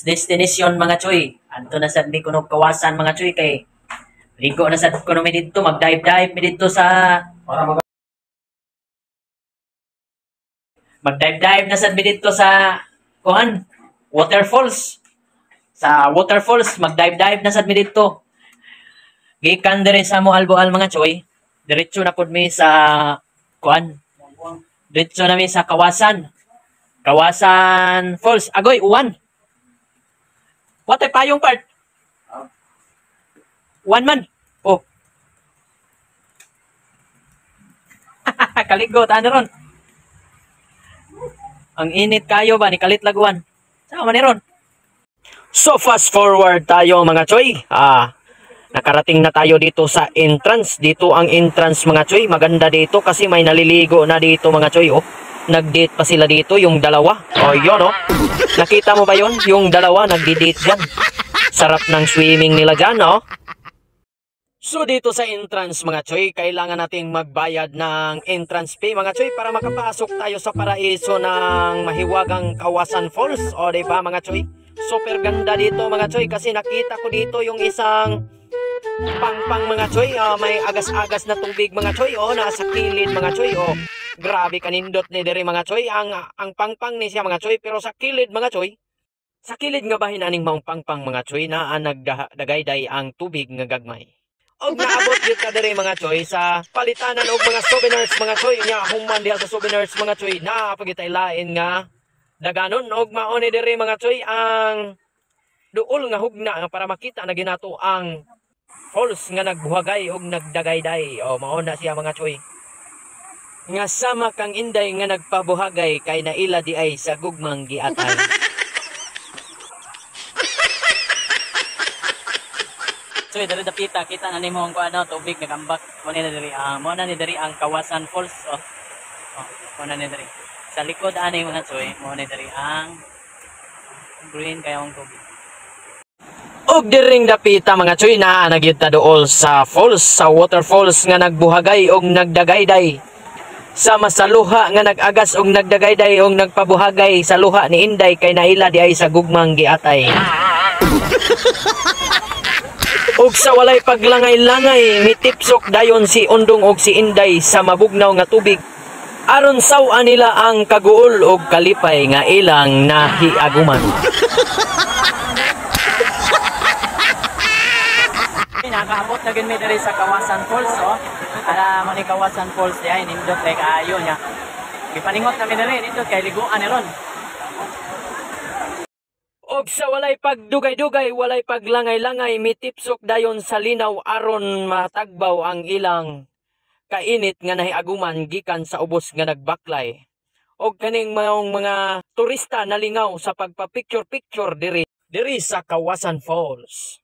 Destination mga choy. Anto na sad mi kuno kawasan mga choy kay ligo na sad kuno mi didto mag-dive mi didto sa mag-dive na sad mi didto sa kuan waterfalls. Sa waterfalls mag-dive na sad mi didto. Gikan diri sa Moalboal mga choy. Diretso na pud mi sa kuan. Diretso na mi sa Kawasan. Kawasan Falls. Agoy, uwan. What ay payong part? One man. Oh. Kaligot, ano ron? Ang init kayo ba ni Kalit Laguan? Sama ni ron. So fast forward tayo mga choy. Nakarating na tayo dito sa entrance. Dito ang entrance mga choy. Maganda dito kasi may naliligo na dito mga choy. Oh. Nag-date pa sila dito yung dalawa. Oh, yun oh. Nakita mo ba yun? Yung dalawa nagdi-date dyan. Sarap ng swimming nila dyan, oh. So dito sa entrance mga choy, kailangan nating magbayad ng entrance fee mga choy para makapasok tayo sa paraiso ng mahiwagang Kawasan Falls. O diba mga choy? Super ganda dito mga choy kasi nakita ko dito yung isang pangpang mga choy. May agas-agas na tubig mga choy. O nasa kilid mga choy. O grabe kanindot ni diri mga choy. Ang pangpang ni siya mga choy pero sa kilid mga choy. Sa kilid nga bahin aning maong pangpang mga choy na nagdagayday ang tubig nga gagmay. Og naabot gyud ka diri mga choy sa palitanan og mga souvenirs mga choy nya human diha sa souvenirs mga choy na pagitay lain nga daganon og mao ni diri mga choy ang duol nga hugna para makita na ginato ang falls nga nagbuhagay og nagdagayday. O mao na siya mga choy. Nga sama kang inday nga nagpabuhagay kay naila di ay sa gugmang giatay. So diri dapita kita na nimo ang kuano tubig nagambak mo ni diri mo na ni diri ang Kawasan Falls. Mo na ni diri sa likod ani mga choy mo ni diri ang green kayong tubig. Og diring dapita mga choy na nagyud ta dool sa falls sa waterfalls nga nagbuhagay og nagdagayday. Sama sa luha nga nagagas og nagdagayday og nagpabuhagay sa luha ni inday kay naila di ay sa gugmang giatay. Og sa walay paglangay-langay mitipsok dayon si Undong og si Inday sa mabugnaw nga tubig aron saw-an nila ang kaguol og kalipay nga ilang nahiaguman. Nakaabot na gid mi diri sa Kawasan Falls Ara mo ni Kawasan Falls di ay nindot kay kaayo nya. Gipaningot na mi diri nindot kay liguan ni ron. Og sa walay pagdugay-dugay, walay paglangay-langay, mitipsok dayon sa linaw aron matagbaw ang ilang kainit nga nahiaguman gikan sa ubos nga nagbaklay. Og kaning mga turista nalingaw sa pagpa-picture-picture diri sa Kawasan Falls.